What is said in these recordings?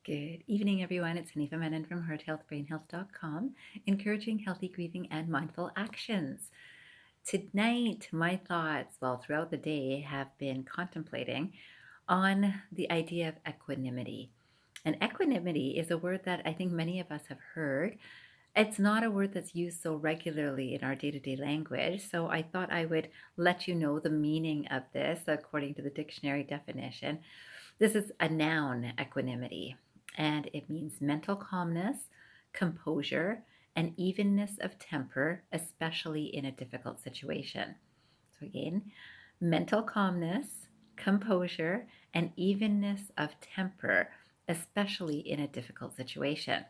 Good evening, everyone. It's Hanifa Menon from hearthealthbrainhealth.com, encouraging healthy grieving and mindful actions. Tonight, my thoughts, throughout the day, have been contemplating on the idea of equanimity. And equanimity is a word that I think many of us have heard. It's not a word that's used so regularly in our day to day language, so I thought I would let you know the meaning of this according to the dictionary definition. This is a noun, equanimity, and it means mental calmness, composure, and evenness of temper, especially in a difficult situation. So, again, mental calmness, composure, and evenness of temper, especially in a difficult situation.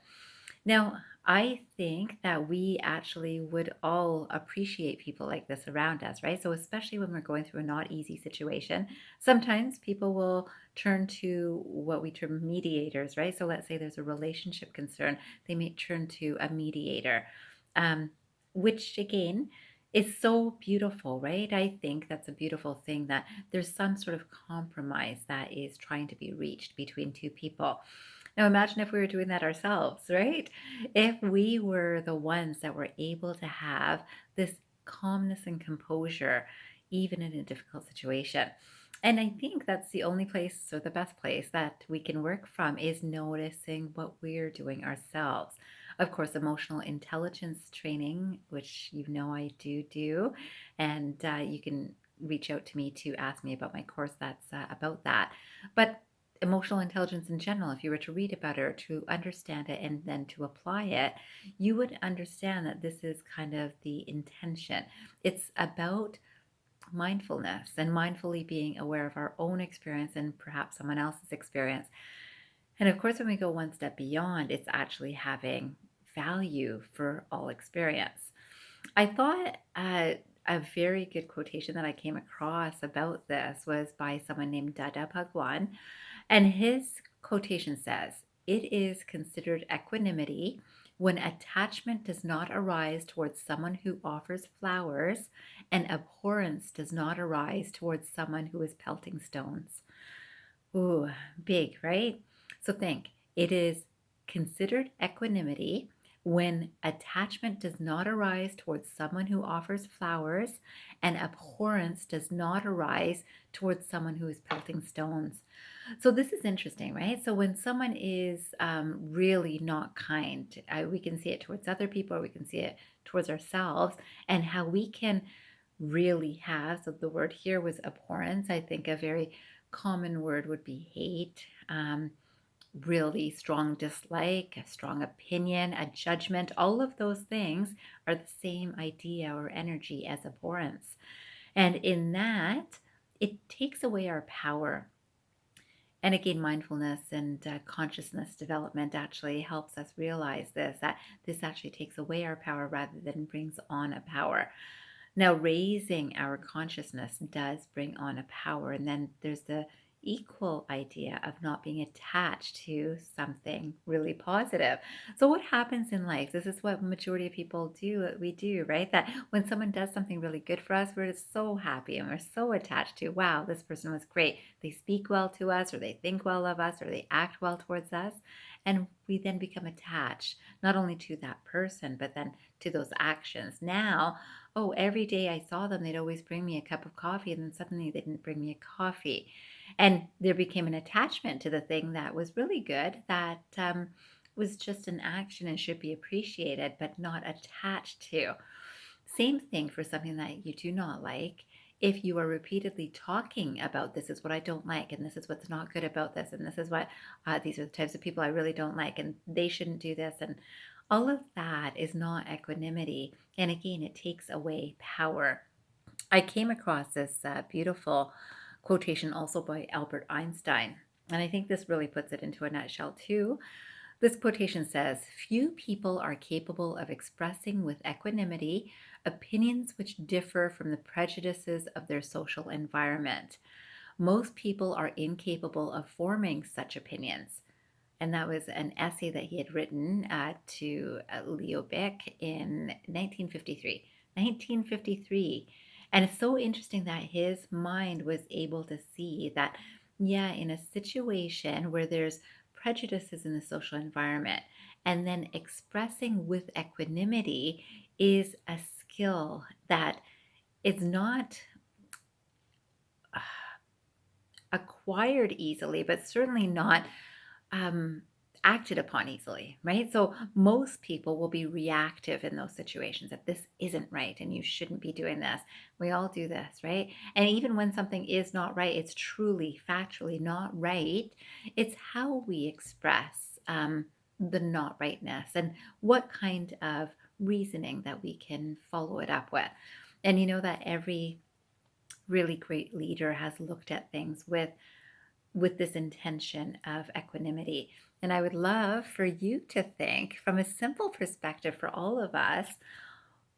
Now, I think that we actually would all appreciate people like this around us, right? So, especially when we're going through a not easy situation, sometimes people will turn to what we term mediators, right? So, let's say there's a relationship concern, they may turn to a mediator, um, which again is so beautiful, right? I think that's a beautiful thing that there's some sort of compromise that is trying to be reached between two people. Now imagine if we were doing that ourselves, right? If we were the ones that were able to have this calmness and composure, even in a difficult situation. And I think that's the only place or the best place that we can work from is noticing what we're doing ourselves. Of course, emotional intelligence training, which you know I do, and you can reach out to me to ask me about my course that's about that. But emotional intelligence in general, if you were to read about it or to understand it and then to apply it, you would understand that this is kind of the intention. It's about mindfulness and mindfully being aware of our own experience and perhaps someone else's experience. And of course, when we go one step beyond, it's actually having value for all experience. I thought a very good quotation that I came across about this was by someone named Dada Bhagwan. And his quotation says, "It is considered equanimity when attachment does not arise towards someone who offers flowers and abhorrence does not arise towards someone who is pelting stones." Ooh, big, right? So think it is considered equanimity when attachment does not arise towards someone who offers flowers and abhorrence does not arise towards someone who is pelting stones. So this is interesting, right? So when someone is really not kind, we can see it towards other people, or we can see it towards ourselves, and how we can really have. So the word here was abhorrence. I think a very common word would be hate. Really strong dislike, a strong opinion, a judgment, all of those things are the same idea or energy as abhorrence. And in that, it takes away our power. And again, mindfulness and consciousness development actually helps us realize this, that this actually takes away our power rather than brings on a power. Now, raising our consciousness does bring on a power. And then there's the equal idea of not being attached to something really positive. So what happens in life? This is what majority of people do, we do, right? That when someone does something really good for us, we're just so happy and we're so attached to, wow, this person was great. They speak well to us, or they think well of us, or they act well towards us. And we then become attached, not only to that person, but then to those actions. Now, oh, every day I saw them, they'd always bring me a cup of coffee, and then suddenly they didn't bring me a coffee. And there became an attachment to the thing that was really good, that was just an action and should be appreciated, but not attached to. Same thing for something that you do not like. If you are repeatedly talking about this is what I don't like, and this is what's not good about this, and this is what these are the types of people I really don't like, and they shouldn't do this, and all of that is not equanimity. And again, it takes away power. I came across this beautiful quotation also by Albert Einstein. And I think this really puts it into a nutshell, too. This quotation says, "Few people are capable of expressing with equanimity opinions which differ from the prejudices of their social environment. Most people are incapable of forming such opinions." And that was an essay that he had written to Leo Bick in 1953. 1953. And it's so interesting that his mind was able to see that, yeah, in a situation where there's prejudices in the social environment. And then expressing with equanimity is a skill that is not acquired easily, but certainly not um, acted upon easily, right? So most people will be reactive in those situations that this isn't right and you shouldn't be doing this. We all do this, right? And even when something is not right, it's truly, factually not right. It's how we express the not rightness and what kind of reasoning that we can follow it up with. And you know that every really great leader has looked at things with this intention of equanimity. And I would love for you to think from a simple perspective for all of us.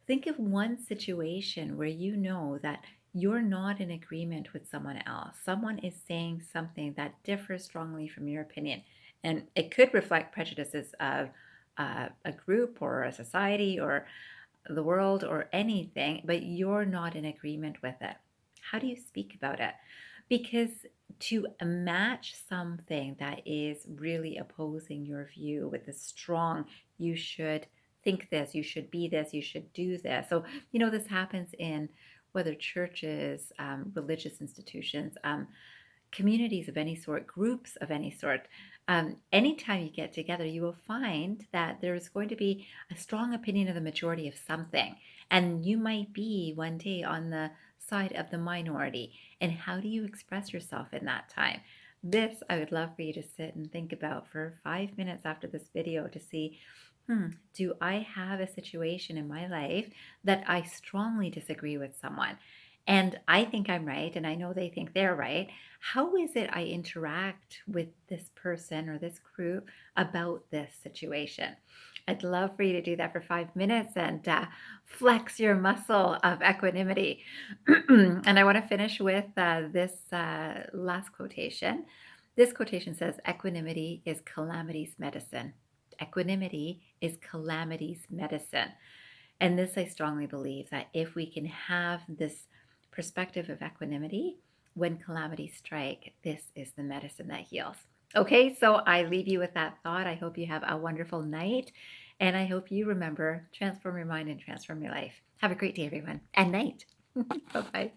Think of one situation where you know that you're not in agreement with someone else. Someone is saying something that differs strongly from your opinion. And it could reflect prejudices of a group or a society or the world or anything, but you're not in agreement with it. How do you speak about it? Because to match something that is really opposing your view with a strong, you should think this, you should be this, you should do this. So, this happens in whether churches, religious institutions, communities of any sort, groups of any sort. Anytime you get together, you will find that there's going to be a strong opinion of the majority of something. And you might be one day on the side of the minority. And how do you express yourself in that time? This I would love for you to sit and think about for 5 minutes after this video to see, do I have a situation in my life that I strongly disagree with someone? And I think I'm right, and I know they think they're right. How is it I interact with this person or this group about this situation? I'd love for you to do that for 5 minutes and flex your muscle of equanimity. And I want to finish with this last quotation. This quotation says, "Equanimity is calamity's medicine." Equanimity is calamity's medicine. And this, I strongly believe that if we can have this perspective of equanimity, when calamities strike, this is the medicine that heals. Okay, so I leave you with that thought. I hope you have a wonderful night. And I hope you remember, transform your mind and transform your life. Have a great day, everyone, and night. Bye-bye.